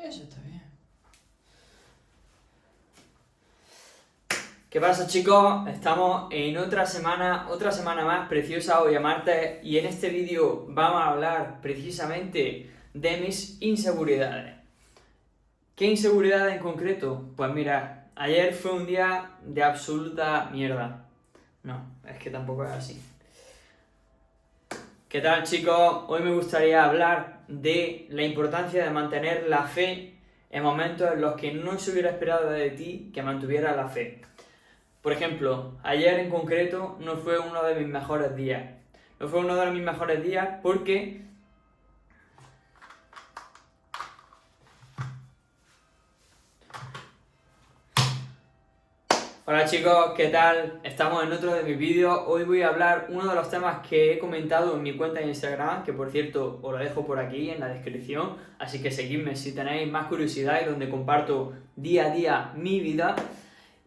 Eso está bien. ¿Qué pasa, chicos? Estamos en otra semana más preciosa, hoy a martes, y en este vídeo vamos a hablar precisamente de mis inseguridades. ¿Qué inseguridades en concreto? Pues mira, ayer fue un día de absoluta mierda. No, es que tampoco es así. ¿Qué tal, chicos? Hoy me gustaría hablar de la importancia de mantener la fe en momentos en los que no se hubiera esperado de ti que mantuviera la fe. Por ejemplo, ayer en concreto no fue uno de mis mejores días. No fue uno de mis mejores días porque... Hola chicos, ¿qué tal? Estamos en otro de mis vídeos. Hoy voy a hablar uno de los temas que he comentado en mi cuenta de Instagram, que por cierto os lo dejo por aquí en la descripción, así que seguidme si tenéis más curiosidad, y donde comparto día a día mi vida.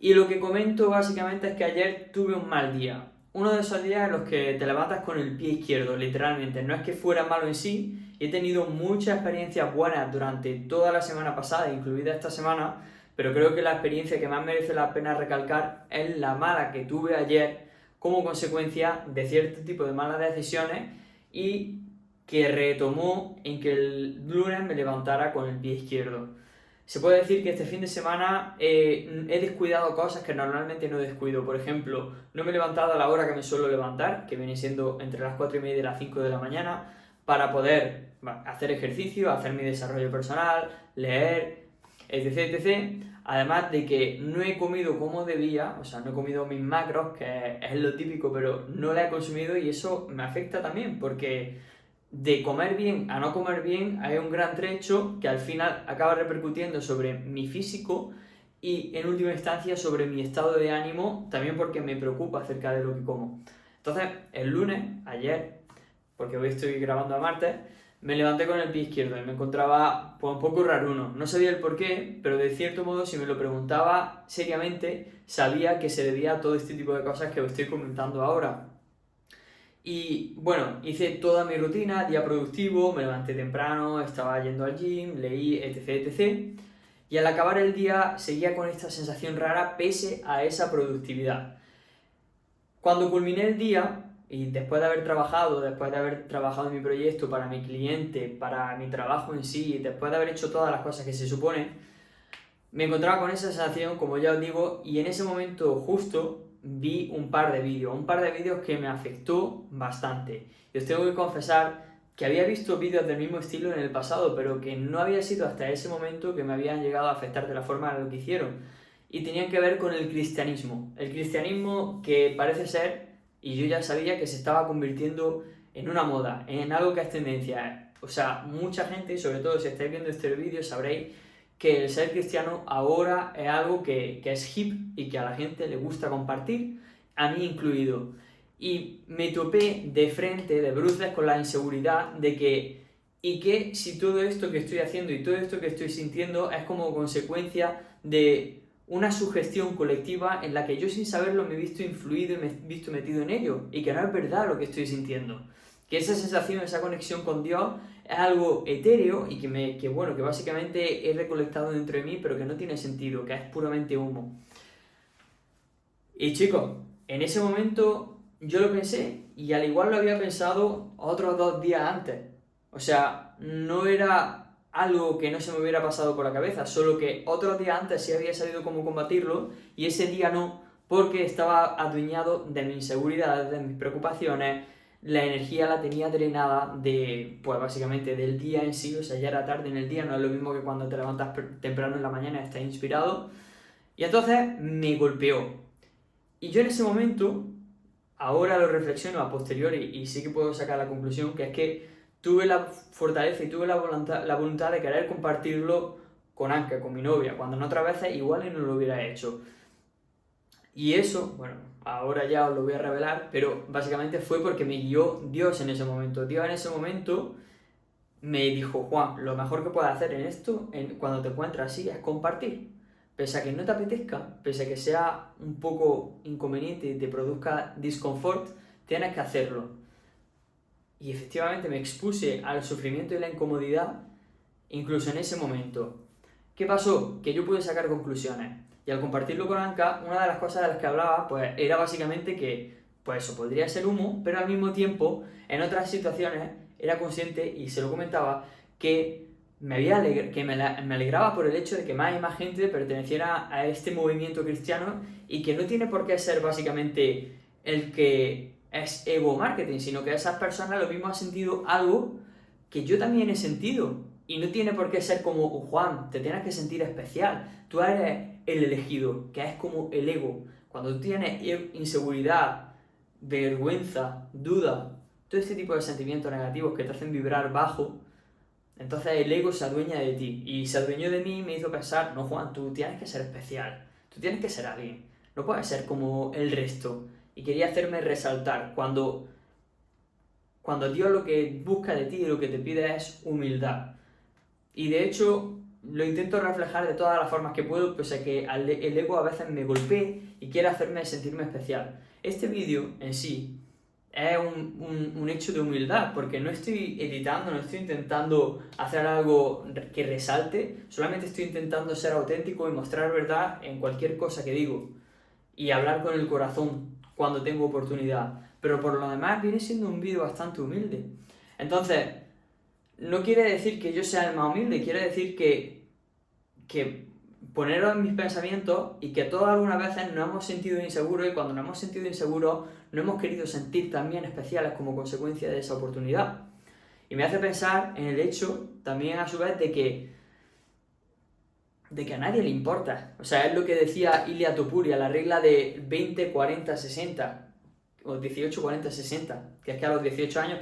Y lo que comento básicamente es que ayer tuve un mal día. Uno de esos días en los que te levantas con el pie izquierdo, literalmente. No es que fuera malo en sí, he tenido muchas experiencias buenas durante toda la semana pasada, incluida esta semana, pero creo que la experiencia que más merece la pena recalcar es la mala que tuve ayer como consecuencia de cierto tipo de malas decisiones y que retomó en que el lunes me levantara con el pie izquierdo. Se puede decir que este fin de semana he descuidado cosas que normalmente no descuido. Por ejemplo, no me he levantado a la hora que me suelo levantar, que viene siendo entre las 4:30 y las 5 de la mañana, para poder hacer ejercicio, hacer mi desarrollo personal, leer, etc, etc. Además de que no he comido como debía, o sea, no he comido mis macros, que es lo típico, pero no la he consumido, y eso me afecta también, porque de comer bien a no comer bien hay un gran trecho que al final acaba repercutiendo sobre mi físico y en última instancia sobre mi estado de ánimo, también porque me preocupa acerca de lo que como. Entonces, el lunes, ayer, porque hoy estoy grabando a martes, me levanté con el pie izquierdo y me encontraba pues un poco raruno. No sabía el por qué, pero de cierto modo, si me lo preguntaba seriamente, sabía que se debía a todo este tipo de cosas que os estoy comentando ahora. Y bueno, hice toda mi rutina, día productivo, me levanté temprano, estaba yendo al gym, leí, etc, etc. Y al acabar el día seguía con esta sensación rara pese a esa productividad. Cuando culminé el día, y después de haber trabajado en mi proyecto para mi cliente, para mi trabajo en sí, después de haber hecho todas las cosas que se supone, me encontraba con esa sensación, como ya os digo, y en ese momento justo vi un par de vídeos que me afectó bastante. Y os tengo que confesar que había visto vídeos del mismo estilo en el pasado, pero que no había sido hasta ese momento que me habían llegado a afectar de la forma en la que hicieron. Y tenían que ver con el cristianismo. El cristianismo que parece ser, y yo ya sabía que se estaba convirtiendo en una moda, en algo que es tendencia. O sea, mucha gente, sobre todo si estáis viendo este vídeo, sabréis que el ser cristiano ahora es algo que es hip y que a la gente le gusta compartir, a mí incluido. Y me topé de frente, de bruces, con la inseguridad de que, y que si todo esto que estoy haciendo y todo esto que estoy sintiendo es como consecuencia de una sugestión colectiva en la que yo sin saberlo me he visto influido y me he visto metido en ello, y que no es verdad lo que estoy sintiendo. Que esa sensación, esa conexión con Dios es algo etéreo y que básicamente he recolectado dentro de mí, pero que no tiene sentido, que es puramente humo. Y chicos, en ese momento yo lo pensé, y al igual lo había pensado otros 2 días antes. O sea, no era algo que no se me hubiera pasado por la cabeza, solo que otros días antes sí había sabido cómo combatirlo, y ese día no, porque estaba adueñado de mis inseguridades, de mis preocupaciones. La energía la tenía drenada pues básicamente del día en sí. O sea, ya era tarde en el día, no es lo mismo que cuando te levantas temprano en la mañana y estás inspirado. Y entonces me golpeó. Y yo en ese momento, ahora lo reflexiono a posteriori y sí que puedo sacar la conclusión, que es que tuve la fortaleza y tuve la voluntad de querer compartirlo con Anka, con mi novia, cuando en otras veces igual no lo hubiera hecho. Y eso, bueno, ahora ya os lo voy a revelar, pero básicamente fue porque me guió Dios en ese momento. Dios en ese momento me dijo: Juan, lo mejor que puedes hacer en esto, cuando te encuentras así, es compartir. Pese a que no te apetezca, pese a que sea un poco inconveniente y te produzca disconfort, tienes que hacerlo. Y efectivamente me expuse al sufrimiento y la incomodidad, incluso en ese momento. ¿Qué pasó? Que yo pude sacar conclusiones. Y al compartirlo con Anka, una de las cosas de las que hablaba, pues era básicamente que, pues eso podría ser humo, pero al mismo tiempo, en otras situaciones, era consciente, y se lo comentaba, que me alegraba por el hecho de que más y más gente perteneciera a este movimiento cristiano y que no tiene por qué ser básicamente el que es ego marketing, sino que esas personas lo mismo han sentido algo que yo también he sentido. Y no tiene por qué ser como Juan, te tienes que sentir especial. Tú eres el elegido, que es como el ego. Cuando tú tienes inseguridad, vergüenza, duda, todo este tipo de sentimientos negativos que te hacen vibrar bajo, entonces el ego se adueña de ti. Y se adueñó de mí y me hizo pensar, no Juan, tú tienes que ser especial, tú tienes que ser alguien, no puedes ser como el resto. Y quería hacerme resaltar cuando Dios lo que busca de ti y lo que te pide es humildad. Y de hecho lo intento reflejar de todas las formas que puedo, pese a que el ego a veces me golpee y quiere hacerme sentirme especial. Este vídeo en sí es un hecho de humildad, porque no estoy editando, no estoy intentando hacer algo que resalte, solamente estoy intentando ser auténtico y mostrar verdad en cualquier cosa que digo y hablar con el corazón cuando tengo oportunidad. Pero por lo demás viene siendo un vídeo bastante humilde. Entonces, no quiere decir que yo sea el más humilde, quiere decir que ponerlo en mis pensamientos y que todos algunas veces nos hemos sentido inseguros, y cuando nos hemos sentido inseguros no hemos querido sentir también especiales como consecuencia de esa oportunidad. Y me hace pensar en el hecho también a su vez de que a nadie le importa. O sea, es lo que decía Ilia Topuria, la regla de 20, 40, 60, o 18, 40, 60, que es que a los 18 años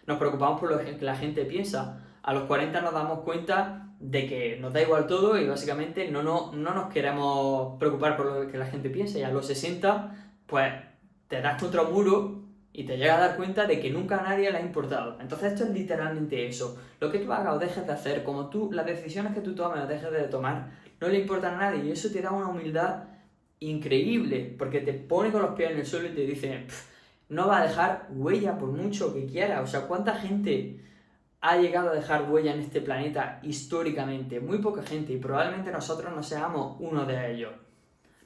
nos preocupamos por lo que la gente piensa. A los 40 nos damos cuenta de que nos da igual todo y básicamente no nos queremos preocupar por lo que la gente piensa. Y a los 60, pues te das contra un muro y te llegas a dar cuenta de que nunca a nadie le ha importado. Entonces esto es literalmente eso. Lo que tú hagas o dejes de hacer, las decisiones que tú tomes o dejes de tomar, no le importan a nadie. Y eso te da una humildad increíble, porque te pone con los pies en el suelo y te dice, no va a dejar huella por mucho que quiera. O sea, ¿cuánta gente ha llegado a dejar huella en este planeta históricamente? Muy poca gente, y probablemente nosotros no seamos uno de ellos.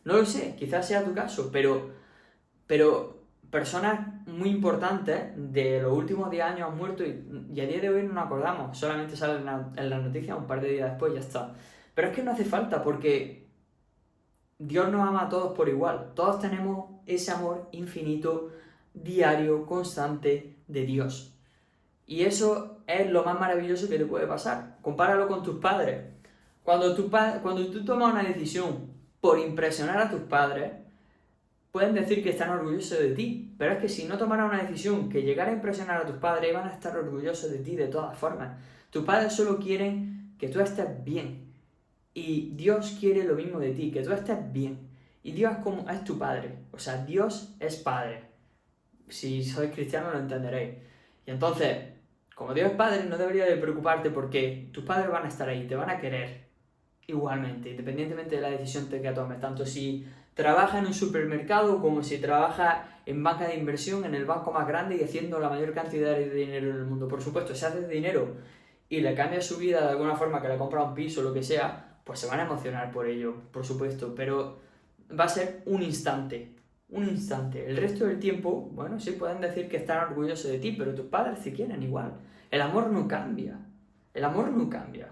No lo sé, quizás sea tu caso, pero personas muy importantes de los últimos 10 años han muerto y a día de hoy no nos acordamos, solamente sale en las noticias un par de días después y ya está. Pero es que no hace falta, porque Dios nos ama a todos por igual. Todos tenemos ese amor infinito, diario, constante de Dios. Y eso es lo más maravilloso que te puede pasar. Compáralo con tus padres. Cuando tú tomas una decisión por impresionar a tus padres, pueden decir que están orgullosos de ti, pero es que si no tomaran una decisión que llegara a impresionar a tus padres, van a estar orgullosos de ti de todas formas. Tus padres solo quieren que tú estés bien. Y Dios quiere lo mismo de ti, que tú estés bien. Y Dios es tu Padre. O sea, Dios es Padre. Si sois cristianos lo entenderéis. Y entonces, como Dios es Padre, no debería de preocuparte, porque tus padres van a estar ahí, te van a querer igualmente, independientemente de la decisión que tomes. Tanto si trabajas en un supermercado como si trabajas en banca de inversión, en el banco más grande y haciendo la mayor cantidad de dinero en el mundo. Por supuesto, si haces dinero y le cambias su vida de alguna forma, que le compra un piso o lo que sea, pues se van a emocionar por ello, por supuesto, pero va a ser un instante. El resto del tiempo, bueno, sí pueden decir que están orgullosos de ti, pero tus padres se quieren igual. El amor no cambia. El amor no cambia.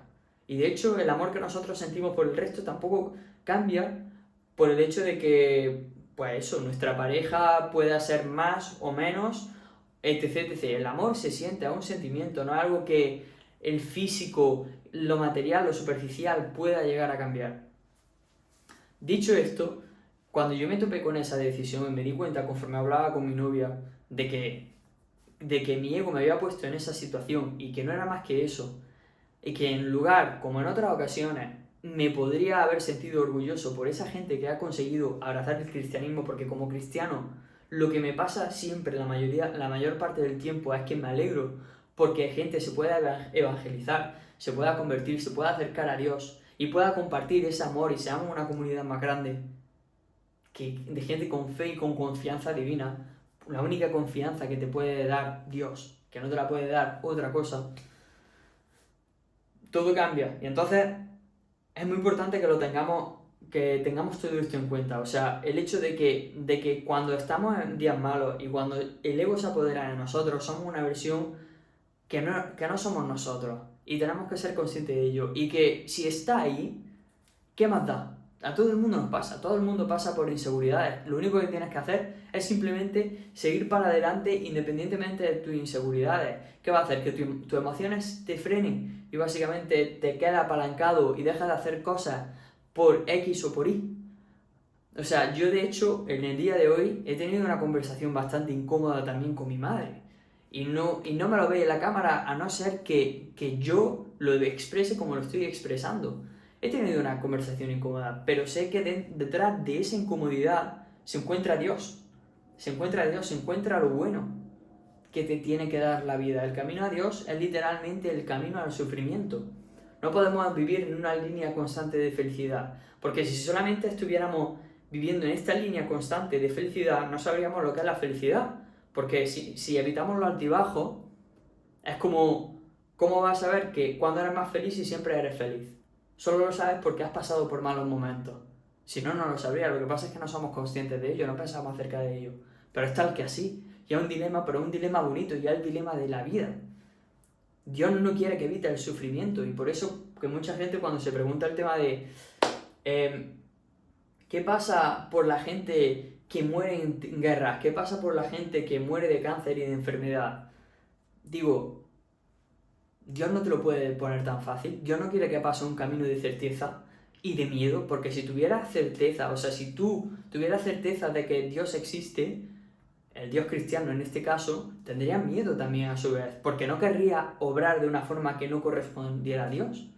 Y de hecho, el amor que nosotros sentimos por el resto tampoco cambia por el hecho de que, pues eso, nuestra pareja pueda ser más o menos, etc, etc. El amor se siente, es un sentimiento, no es algo que el físico, lo material, lo superficial pueda llegar a cambiar. Dicho esto, cuando yo me topé con esa decisión y me di cuenta conforme hablaba con mi novia de que mi ego me había puesto en esa situación y que no era más que eso, y que en lugar, como en otras ocasiones, me podría haber sentido orgulloso por esa gente que ha conseguido abrazar el cristianismo, porque como cristiano lo que me pasa siempre, la mayor parte del tiempo, es que me alegro porque gente se pueda evangelizar, se pueda convertir, se pueda acercar a Dios y pueda compartir ese amor y seamos una comunidad más grande de gente con fe y con confianza divina. La única confianza que te puede dar Dios, que no te la puede dar otra cosa, todo cambia. Y entonces es muy importante que tengamos todo esto en cuenta. O sea, el hecho de que cuando estamos en días malos y cuando el ego se apodera de nosotros, somos una versión que no somos nosotros. Y tenemos que ser conscientes de ello. Y que si está ahí, ¿qué más da? A todo el mundo nos pasa, todo el mundo pasa por inseguridades. Lo único que tienes que hacer es simplemente seguir para adelante independientemente de tus inseguridades. ¿Qué va a hacer? Que tus emociones te frenen y básicamente te quedas apalancado y dejas de hacer cosas por X o por Y. O sea, yo de hecho en el día de hoy he tenido una conversación bastante incómoda también con mi madre. Y no me lo ve en la cámara a no ser que yo lo exprese como lo estoy expresando. He tenido una conversación incómoda, pero sé que detrás de esa incomodidad se encuentra Dios. Se encuentra Dios, se encuentra lo bueno que te tiene que dar la vida. El camino a Dios es literalmente el camino al sufrimiento. No podemos vivir en una línea constante de felicidad, porque si solamente estuviéramos viviendo en esta línea constante de felicidad, no sabríamos lo que es la felicidad. Porque si evitamos los altibajos, es como, ¿cómo vas a saber que cuando eres más feliz y siempre eres feliz? Solo lo sabes porque has pasado por malos momentos. Si no, no lo sabrías. Lo que pasa es que no somos conscientes de ello, no pensamos acerca de ello. Pero es tal que así. Y es un dilema, pero es un dilema bonito, y es el dilema de la vida. Dios no quiere que evite el sufrimiento, y por eso que mucha gente cuando se pregunta el tema de ¿qué pasa por la gente que muere en guerras? ¿Qué pasa por la gente que muere de cáncer y de enfermedad? Digo, Dios no te lo puede poner tan fácil. Dios no quiere que pase un camino de certeza y de miedo, porque si tuvieras certeza, o sea, si tú tuvieras certeza de que Dios existe, el Dios cristiano en este caso, tendría miedo también a su vez, porque no querría obrar de una forma que no correspondiera a Dios.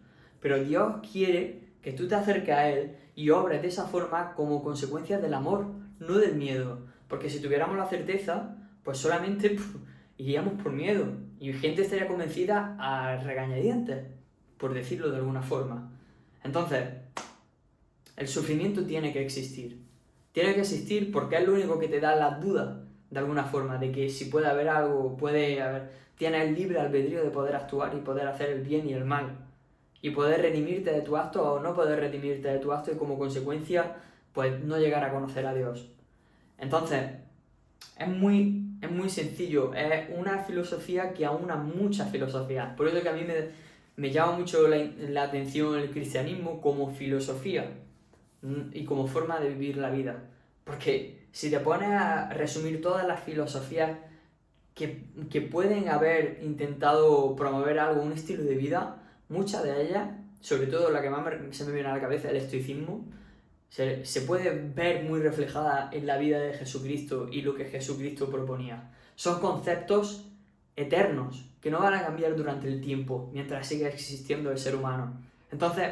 Pero Dios quiere que tú te acerques a Él y obres de esa forma como consecuencia del amor, no del miedo. Porque si tuviéramos la certeza, pues solamente iríamos por miedo. Y gente estaría convencida a regañadientes, por decirlo de alguna forma. Entonces, el sufrimiento tiene que existir. Tiene que existir porque es lo único que te da la duda, de alguna forma, de que si puede haber algo, tienes el libre albedrío de poder actuar y poder hacer el bien y el mal. Y poder redimirte de tu acto o no poder redimirte de tu acto y como consecuencia, pues no llegar a conocer a Dios. Entonces, es muy sencillo, es una filosofía que aúna muchas filosofías. Por eso que a mí me llama mucho la atención el cristianismo como filosofía y como forma de vivir la vida. Porque si te pones a resumir todas las filosofías que pueden haber intentado promover algo, un estilo de vida, muchas de ellas, sobre todo la que más se me viene a la cabeza, el estoicismo, se puede ver muy reflejada en la vida de Jesucristo y lo que Jesucristo proponía. Son conceptos eternos que no van a cambiar durante el tiempo mientras siga existiendo el ser humano. Entonces,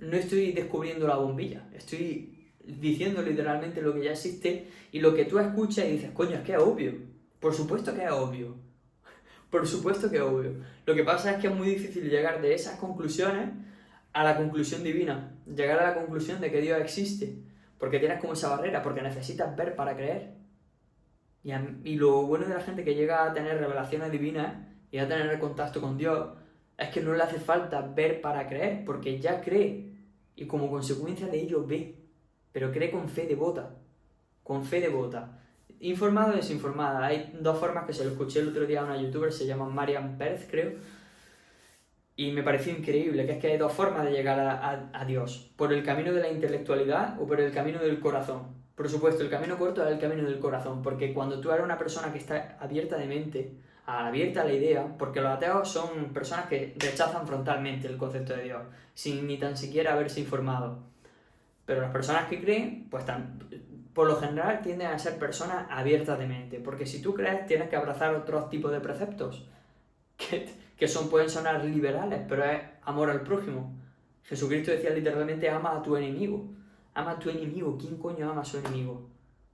no estoy descubriendo la bombilla, estoy diciendo literalmente lo que ya existe y lo que tú escuchas y dices, coño, es que es obvio. Por supuesto que es obvio. Por supuesto que es obvio. Lo que pasa es que es muy difícil llegar de esas conclusiones a la conclusión divina. Llegar a la conclusión de que Dios existe. Porque tienes como esa barrera, porque necesitas ver para creer. Y lo bueno de la gente que llega a tener revelaciones divinas y a tener contacto con Dios es que no le hace falta ver para creer, porque ya cree. Y como consecuencia de ello ve. Pero cree con fe devota. Con fe devota. Informada o desinformada. Hay dos formas que se lo escuché el otro día a una youtuber, se llama Marian Pérez, creo. Y me pareció increíble, que es que hay dos formas de llegar a Dios. Por el camino de la intelectualidad o por el camino del corazón. Por supuesto, el camino corto es el camino del corazón, porque cuando tú eres una persona que está abierta de mente, abierta a la idea, porque los ateos son personas que rechazan frontalmente el concepto de Dios, sin ni tan siquiera haberse informado. Pero las personas que creen, pues por lo general tienden a ser personas abiertas de mente, porque si tú crees tienes que abrazar otros tipos de preceptos, pueden sonar liberales, pero es amor al prójimo. Jesucristo decía literalmente, ama a tu enemigo. Ama a tu enemigo. ¿Quién coño ama a su enemigo?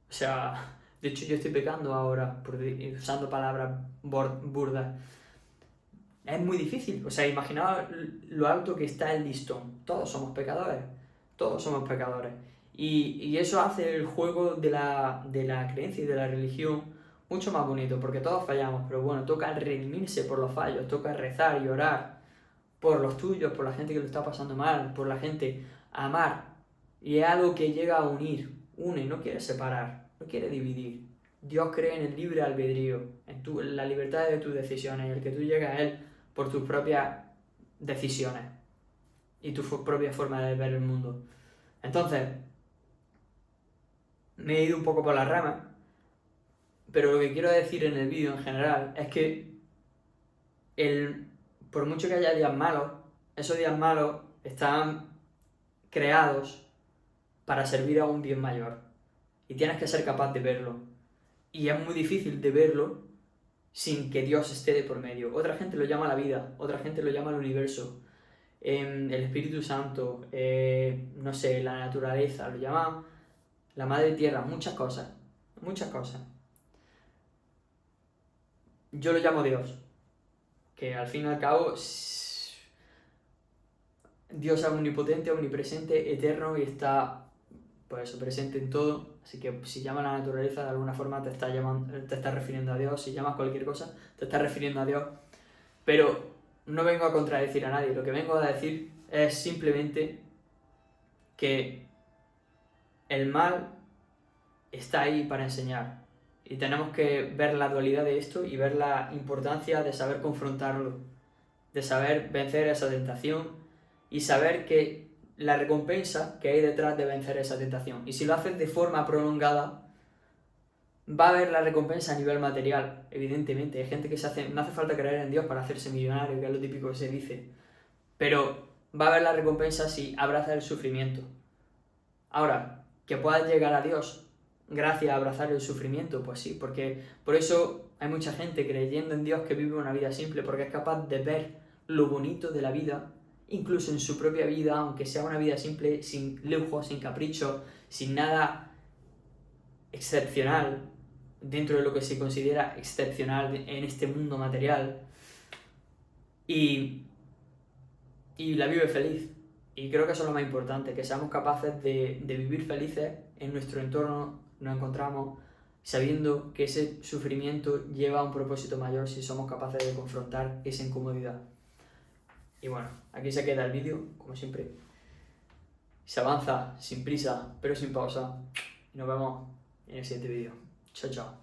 O sea, de hecho yo estoy pecando ahora, usando palabras burdas. Es muy difícil. O sea, imaginaos lo alto que está el listón. Todos somos pecadores. Todos somos pecadores. Y eso hace el juego de la creencia y de la religión mucho más bonito, porque todos fallamos, pero bueno, toca redimirse por los fallos, toca rezar y orar por los tuyos, por la gente que lo está pasando mal, por la gente, amar. Y es algo que llega a unir, une, no quiere separar, no quiere dividir. Dios cree en el libre albedrío, en la libertad de tus decisiones, en el que tú llegas a Él por tus propias decisiones y tu propia forma de ver el mundo. Entonces, me he ido un poco por las ramas, pero lo que quiero decir en el vídeo en general es que por mucho que haya días malos, esos días malos están creados para servir a un bien mayor. Y tienes que ser capaz de verlo. Y es muy difícil de verlo sin que Dios esté de por medio. Otra gente lo llama la vida, otra gente lo llama el universo, el Espíritu Santo, no sé, la naturaleza, lo llama la Madre Tierra, muchas cosas, muchas cosas. Yo lo llamo Dios, que al fin y al cabo Dios es omnipotente, omnipresente, eterno y está, pues eso, presente en todo. Así que si llamas a la naturaleza, de alguna forma te estás refiriendo a Dios. Si llamas cualquier cosa, te estás refiriendo a Dios. Pero no vengo a contradecir a nadie. Lo que vengo a decir es simplemente que el mal está ahí para enseñar. Y tenemos que ver la dualidad de esto y ver la importancia de saber confrontarlo, de saber vencer esa tentación y saber que la recompensa que hay detrás de vencer esa tentación. Y si lo haces de forma prolongada, va a haber la recompensa a nivel material, evidentemente. Hay gente que no hace falta creer en Dios para hacerse millonario, que es lo típico que se dice. Pero va a haber la recompensa si abrazas el sufrimiento. Ahora, que puedas llegar a Dios gracias a abrazar el sufrimiento, pues sí, porque por eso hay mucha gente creyendo en Dios que vive una vida simple, porque es capaz de ver lo bonito de la vida, incluso en su propia vida, aunque sea una vida simple, sin lujos, sin caprichos, sin nada excepcional, dentro de lo que se considera excepcional en este mundo material, y la vive feliz. Y creo que eso es lo más importante, que seamos capaces de vivir felices en nuestro entorno, nos encontramos sabiendo que ese sufrimiento lleva a un propósito mayor si somos capaces de confrontar esa incomodidad. Y bueno, aquí se queda el vídeo, como siempre. Se avanza sin prisa, pero sin pausa. Y nos vemos en el siguiente vídeo. Chao, chao.